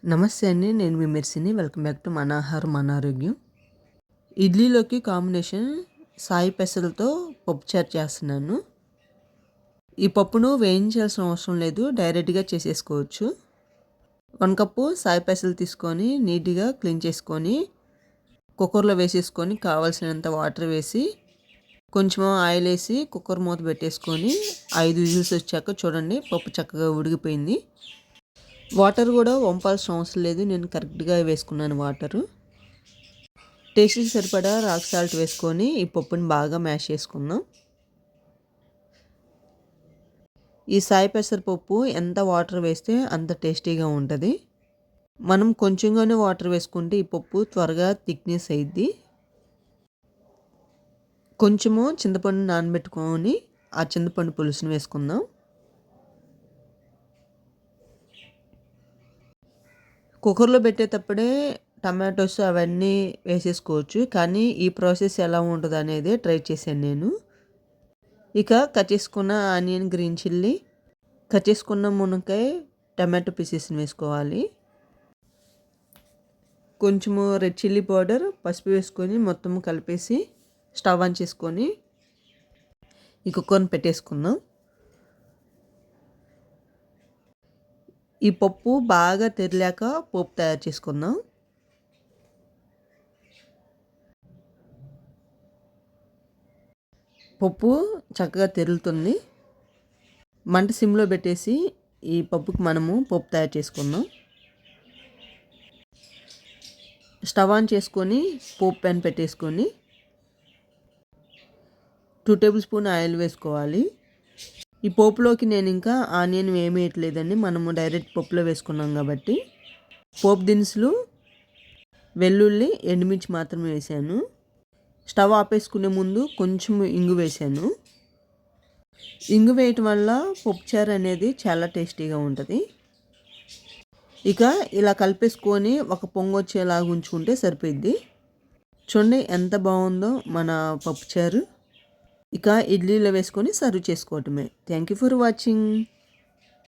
నమస్తే అండి. నేను మీ మెర్సిని. వెల్కమ్ బ్యాక్ టు మన ఆహారం మన ఆరోగ్యం. ఇడ్లీలోకి కాంబినేషన్ సాయి పెసలతో పప్పుచారు చేస్తున్నాను. ఈ పప్పును వేయించాల్సిన అవసరం లేదు, డైరెక్ట్గా చేసేసుకోవచ్చు. 1 కప్పు సాయి పెసలు తీసుకొని నీట్గా క్లీన్ చేసుకొని కుక్కర్లో వేసేసుకొని కావాల్సినంత వాటర్ వేసి కొంచెం ఆయిల్ వేసి కుక్కర్ మూత పెట్టేసుకొని 5 విజిల్స్ వచ్చాక చూడండి పప్పు చక్కగా ఉడికిపోయింది. వాటర్ కూడా వంపాల్సిన అవసరం లేదు, నేను కరెక్ట్గా వేసుకున్నాను వాటరు. టేస్ట్కి సరిపడా రాక్ సాల్ట్ వేసుకొని ఈ పప్పుని బాగా మ్యాష్ చేసుకుందాం. ఈ సాయి పెసరపప్పు ఎంత వాటర్ వేస్తే అంత టేస్టీగా ఉంటుంది. మనం కొంచెంగానే వాటర్ వేసుకుంటే ఈ పప్పు త్వరగా థిక్నెస్ అయ్యిద్ది. కొంచెము చింతపండు నానబెట్టుకొని ఆ చింతపండు పులుసుని వేసుకుందాం. కుక్కర్లో పెట్టేటప్పుడే టమాటోస్ అవన్నీ వేసేసుకోవచ్చు, కానీ ఈ ప్రాసెస్ ఎలా ఉంటుంది అనేది ట్రై చేశాను నేను. ఇక కట్ చేసుకున్న ఆనియన్, గ్రీన్ చిల్లీ, కట్ చేసుకున్న మునక్కాయ, టమాటో పీసెస్ని వేసుకోవాలి. కొంచెము రెడ్ చిల్లీ పౌడర్, పసుపు వేసుకొని మొత్తం కలిపేసి స్టవ్ ఆన్ చేసుకొని ఈ కుక్కర్ని పెట్టేసుకుందాం. ఈ పప్పు బాగా తెరిలాక పోపు తయారు చేసుకుందాం. పప్పు చక్కగా తెరులుతుంది. మంట సిమ్లో పెట్టేసి ఈ పప్పుకి మనము పప్పు తయారు చేసుకుందాం. స్టవ్ ఆన్ చేసుకొని పోపు ప్యాన్ పెట్టేసుకొని 2 టేబుల్ స్పూన్ ఆయిల్ వేసుకోవాలి. ఈ పోపులోకి నేను ఇంకా ఆనియన్ ఏమీ వేయట్లేదండి, మనము డైరెక్ట్ పప్పులో వేసుకున్నాం కాబట్టి. పోపు దినుసులు, వెల్లుల్లి, ఎండుమిర్చి మాత్రమే వేసాను. స్టవ్ ఆపేసుకునే ముందు కొంచెం ఇంగు వేసాను. ఇంగు వేయటం వల్ల పప్పుచారు అనేది చాలా టేస్టీగా ఉంటుంది. ఇక ఇలా కలిపేసుకొని ఒక పొంగు వచ్చేలాగా ఉంచుకుంటే సరిపోద్ది. చూడండి ఎంత బాగుందో మన పప్పుచారు. ఇక ఇడ్లీలో వేసుకొని సర్వ్ చేసుకోవటమే. Thank you for watching.